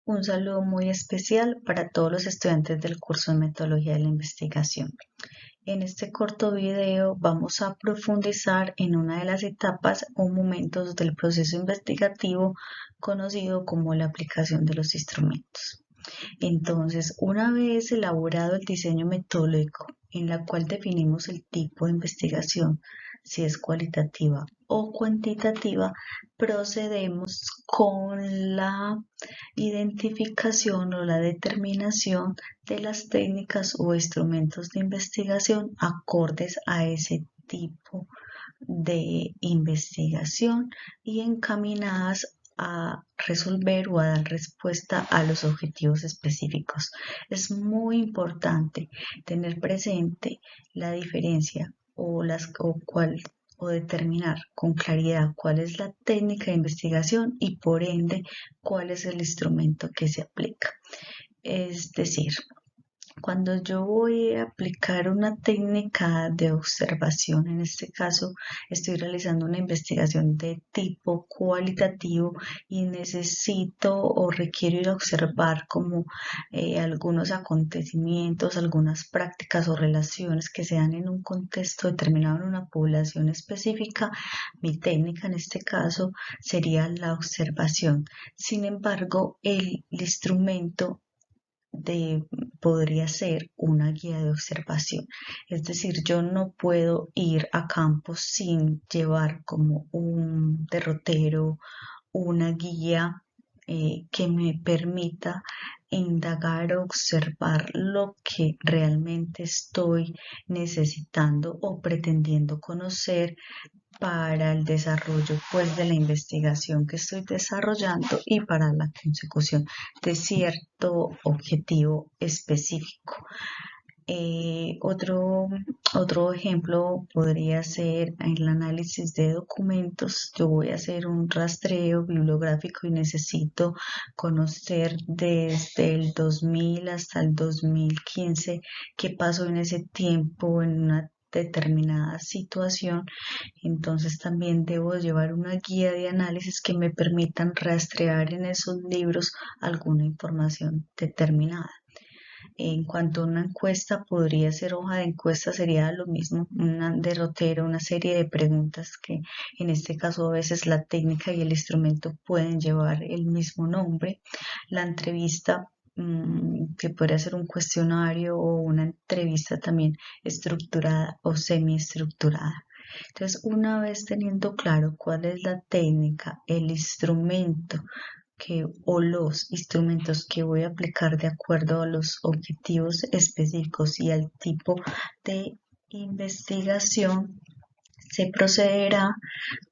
Un saludo muy especial para todos los estudiantes del curso de Metodología de la Investigación. En este corto video vamos a profundizar en una de las etapas o momentos del proceso investigativo conocido como la aplicación de los instrumentos. Entonces, una vez elaborado el diseño metodológico en la cual definimos el tipo de investigación, si es cualitativa o cuantitativa, procedemos con la identificación o la determinación de las técnicas o instrumentos de investigación acordes a ese tipo de investigación y encaminadas a resolver o a dar respuesta a los objetivos específicos. Es muy importante tener presente la diferencia o determinar con claridad cuál es la técnica de investigación y por ende cuál es el instrumento que se aplica. Es decir, cuando yo voy a aplicar una técnica de observación, en este caso estoy realizando una investigación de tipo cualitativo y necesito o requiero ir a observar como algunos acontecimientos, algunas prácticas o relaciones que se dan en un contexto determinado en una población específica, mi técnica en este caso sería la observación. Sin embargo, el instrumento podría ser una guía de observación. Es decir, yo no puedo ir a campo sin llevar como un derrotero, una guía que me permita indagar o observar lo que realmente estoy necesitando o pretendiendo conocer para el desarrollo pues de la investigación que estoy desarrollando y para la consecución de cierto objetivo específico. Otro ejemplo podría ser el análisis de documentos. Yo voy a hacer un rastreo bibliográfico y necesito conocer desde el 2000 hasta el 2015 qué pasó en ese tiempo en una determinada situación. Entonces también debo llevar una guía de análisis que me permitan rastrear en esos libros alguna información determinada. En cuanto a una encuesta, podría ser hoja de encuesta, sería lo mismo, una derrotera, una serie de preguntas que en este caso a veces la técnica y el instrumento pueden llevar el mismo nombre. La entrevista, que podría ser un cuestionario o una entrevista también estructurada o semiestructurada. Entonces, una vez teniendo claro cuál es la técnica, el instrumento o los instrumentos que voy a aplicar de acuerdo a los objetivos específicos y al tipo de investigación, se procederá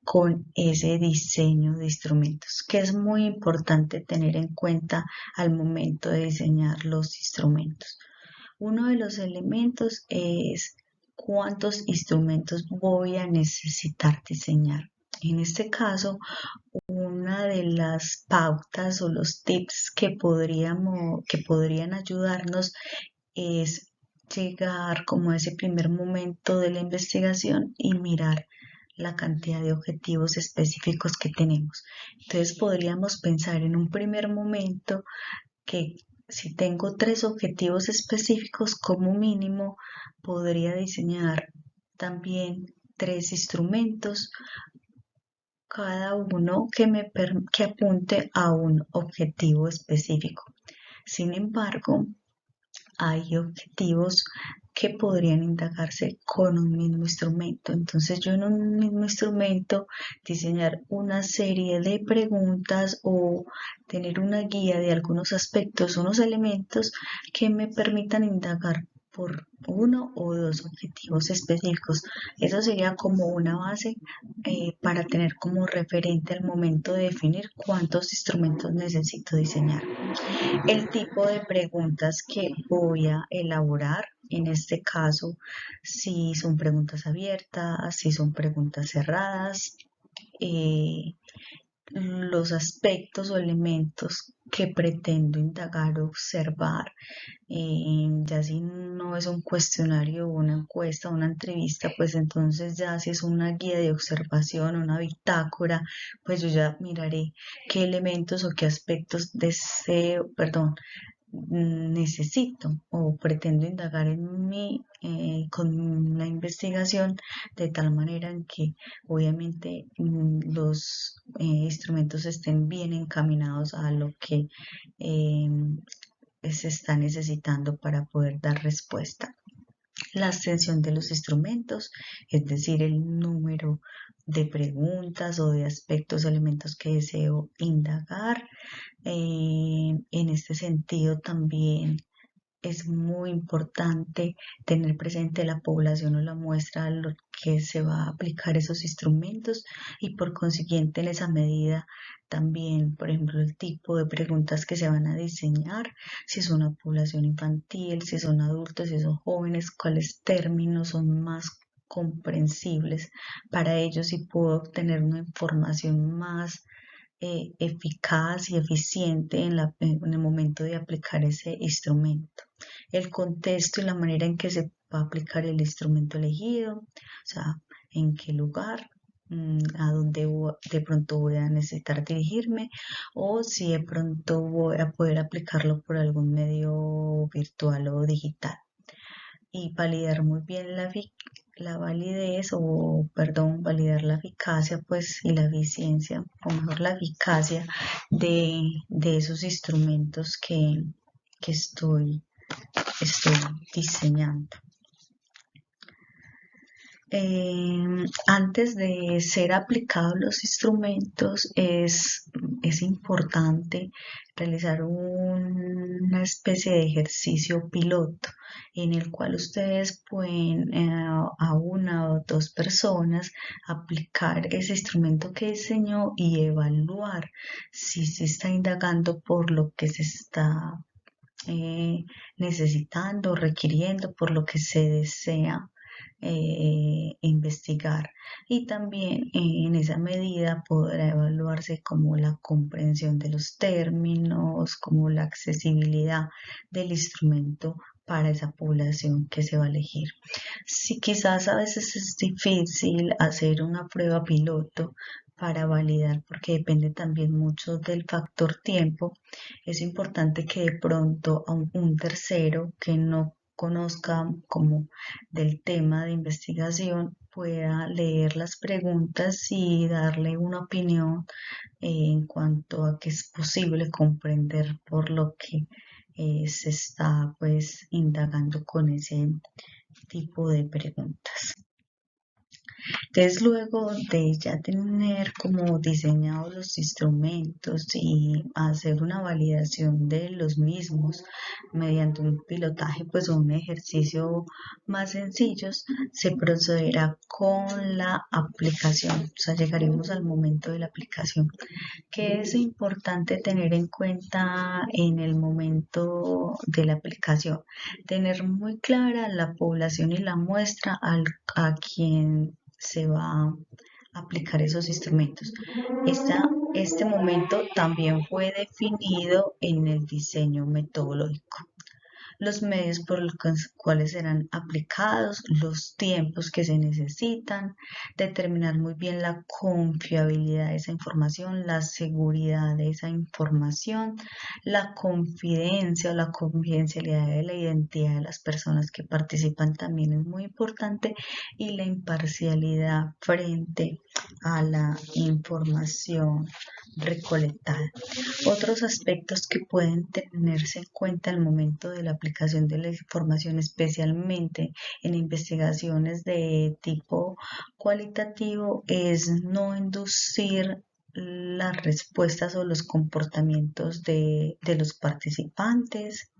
con ese diseño de instrumentos, que es muy importante tener en cuenta al momento de diseñar los instrumentos. Uno de los elementos es cuántos instrumentos voy a necesitar diseñar. En este caso, una de las pautas o los tips que podrían ayudarnos es llegar como a ese primer momento de la investigación y mirar la cantidad de objetivos específicos que tenemos. Entonces podríamos pensar en un primer momento que si tengo 3 objetivos específicos, como mínimo podría diseñar también 3 instrumentos, cada uno que apunte a un objetivo específico. Sin embargo, hay objetivos que podrían indagarse con un mismo instrumento. Entonces yo en un mismo instrumento diseñar una serie de preguntas o tener una guía de algunos aspectos, unos elementos que me permitan indagar por 1 o 2 objetivos específicos. Eso sería como una base para tener como referente al momento de definir cuántos instrumentos necesito diseñar. El tipo de preguntas que voy a elaborar, en este caso, si son preguntas abiertas, si son preguntas cerradas, eh, los aspectos o elementos que pretendo indagar o observar. Ya si no es un cuestionario, una encuesta, una entrevista, pues entonces ya si es una guía de observación, una bitácora, pues yo ya miraré qué elementos o qué aspectos deseo, perdón, necesito o pretendo indagar en mí con la investigación de tal manera en que obviamente los instrumentos estén bien encaminados a lo que eh, se está necesitando para poder dar respuesta. La extensión de los instrumentos, es decir, el número de preguntas o de aspectos o elementos que deseo indagar. En este sentido también es muy importante tener presente la población o la muestra a lo que se va a aplicar esos instrumentos y por consiguiente en esa medida también, por ejemplo, el tipo de preguntas que se van a diseñar, si es una población infantil, si son adultos, si son jóvenes, cuáles términos son más comprensibles para ellos y puedo obtener una información más eficaz y eficiente en el momento de aplicar ese instrumento. El contexto y la manera en que se va a aplicar el instrumento elegido, o sea, en qué lugar, a dónde de pronto voy a necesitar dirigirme o si de pronto voy a poder aplicarlo por algún medio virtual o digital y validar muy bien la validez o, perdón, validar la eficacia pues y la eficiencia o mejor la eficacia de esos instrumentos que estoy diseñando. Antes de ser aplicados los instrumentos es importante realizar una especie de ejercicio piloto en el cual ustedes pueden a una o dos personas aplicar ese instrumento que diseñó y evaluar si se está indagando por lo que se está necesitando, requiriendo, por lo que se desea investigar y también en esa medida podrá evaluarse como la comprensión de los términos, como la accesibilidad del instrumento para esa población que se va a elegir. Si quizás a veces es difícil hacer una prueba piloto para validar porque depende también mucho del factor tiempo, es importante que de pronto a un tercero que no conozca como del tema de investigación pueda leer las preguntas y darle una opinión en cuanto a que es posible comprender por lo que se está pues indagando con ese tipo de preguntas. Entonces, luego de ya tener como diseñados los instrumentos y hacer una validación de los mismos mediante un pilotaje, pues o un ejercicio más sencillos, se procederá con la aplicación. O sea, llegaremos al momento de la aplicación. ¿Qué es importante tener en cuenta en el momento de la aplicación? Tener muy clara la población y la muestra a quien se va a aplicar esos instrumentos. Este momento también fue definido en el diseño metodológico, los medios por los cuales serán aplicados, los tiempos que se necesitan, determinar muy bien la confiabilidad de esa información, la seguridad de esa información, la confidencia o la confidencialidad de la identidad de las personas que participan también es muy importante y la imparcialidad frente a la información recolectada. Otros aspectos que pueden tenerse en cuenta al momento de la aplicación de la información, especialmente en investigaciones de tipo cualitativo, es no inducir las respuestas o los comportamientos de los participantes,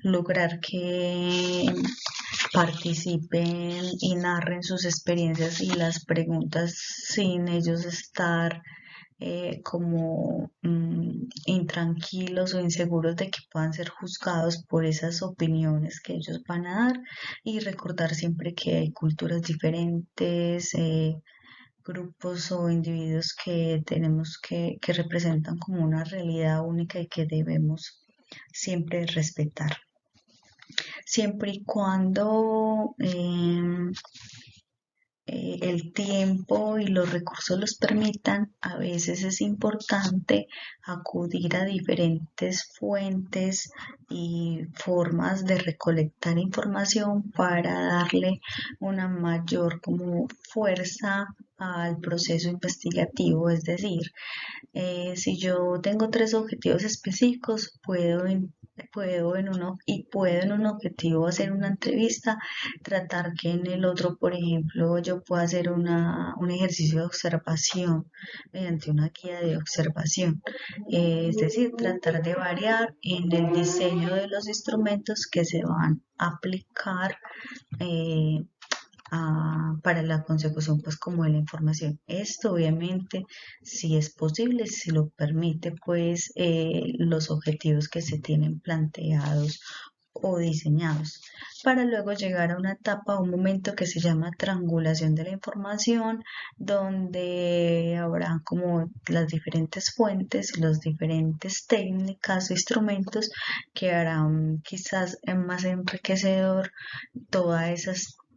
lograr que participen y narren sus experiencias y las preguntas sin ellos estar como intranquilos o inseguros de que puedan ser juzgados por esas opiniones que ellos van a dar y recordar siempre que hay culturas diferentes, grupos o individuos que tenemos que representan como una realidad única y que debemos siempre respetar. Siempre y cuando el tiempo y los recursos los permitan, a veces es importante acudir a diferentes fuentes y formas de recolectar información para darle una mayor como fuerza al proceso investigativo. Es decir, si yo tengo tres objetivos específicos, puedo en un objetivo hacer una entrevista, tratar que en el otro, por ejemplo, yo pueda hacer un ejercicio de observación mediante una guía de observación. Es decir, tratar de variar en el diseño de los instrumentos que se van a aplicar eh, para la consecución pues como de la información. Esto obviamente si es posible, si lo permite pues los objetivos que se tienen planteados o diseñados para luego llegar a una etapa, un momento que se llama triangulación de la información, donde habrá como las diferentes fuentes, las diferentes técnicas, instrumentos que harán quizás más enriquecedor todas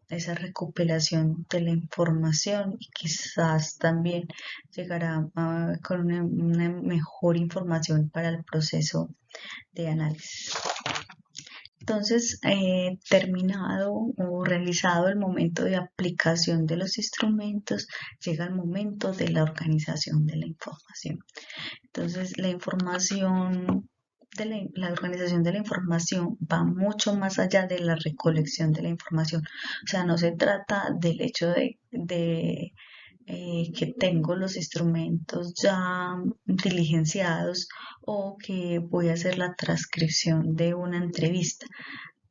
esa recopilación de la información y quizás también llegará con una mejor información para el proceso de análisis. Entonces, terminado o realizado el momento de aplicación de los instrumentos, llega el momento de la organización de la información. Entonces, la información la organización de la información va mucho más allá de la recolección de la información. O sea, no se trata del hecho de que tengo los instrumentos ya diligenciados o que voy a hacer la transcripción de una entrevista.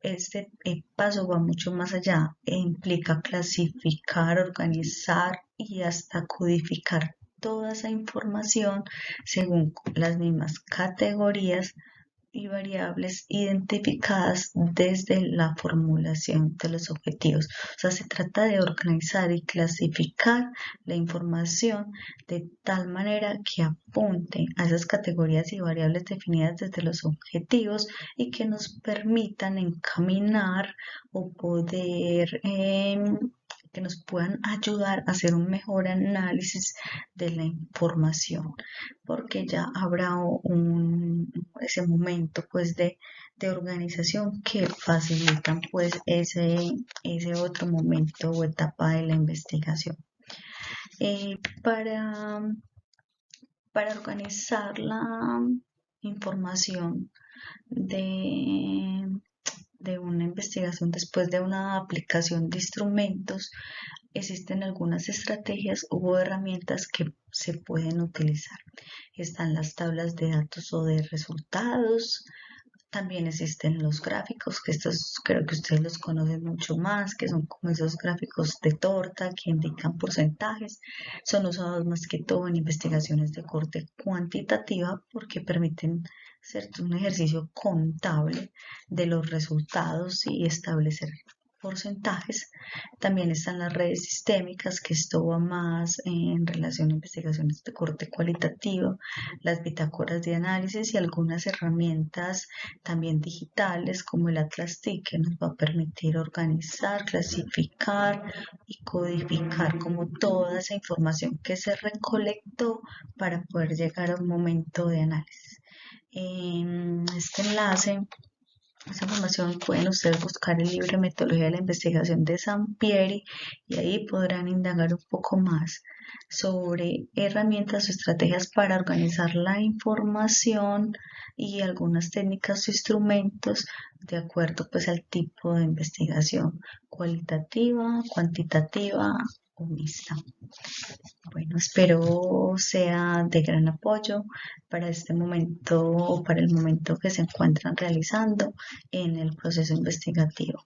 Este paso va mucho más allá e implica clasificar, organizar y hasta codificar toda esa información según las mismas categorías y variables identificadas desde la formulación de los objetivos. O sea, se trata de organizar y clasificar la información de tal manera que apunte a esas categorías y variables definidas desde los objetivos y que nos permitan encaminar o poder que nos puedan ayudar a hacer un mejor análisis de la información, porque ya habrá ese momento pues de organización que facilitan pues ese otro momento o etapa de la investigación. Eh, para, para organizar la información de, de una investigación después de una aplicación de instrumentos, existen algunas estrategias u herramientas que se pueden utilizar. Están las tablas de datos o de resultados. También existen los gráficos, que estos creo que ustedes los conocen mucho más, que son como esos gráficos de torta que indican porcentajes. Son usados más que todo en investigaciones de corte cuantitativa porque permiten hacer un ejercicio contable de los resultados y establecer porcentajes. También están las redes sistémicas, que esto va más en relación a investigaciones de corte cualitativo, las bitácoras de análisis y algunas herramientas también digitales como el Atlas TIC, que nos va a permitir organizar, clasificar y codificar como toda esa información que se recolectó para poder llegar a un momento de análisis. En este enlace, esa información pueden ustedes buscar el libro Metodología de la Investigación de Sampieri y ahí podrán indagar un poco más sobre herramientas o estrategias para organizar la información y algunas técnicas o instrumentos de acuerdo pues al tipo de investigación cualitativa, cuantitativa o mixta. Bueno, espero sea de gran apoyo para este momento o para el momento que se encuentran realizando en el proceso investigativo.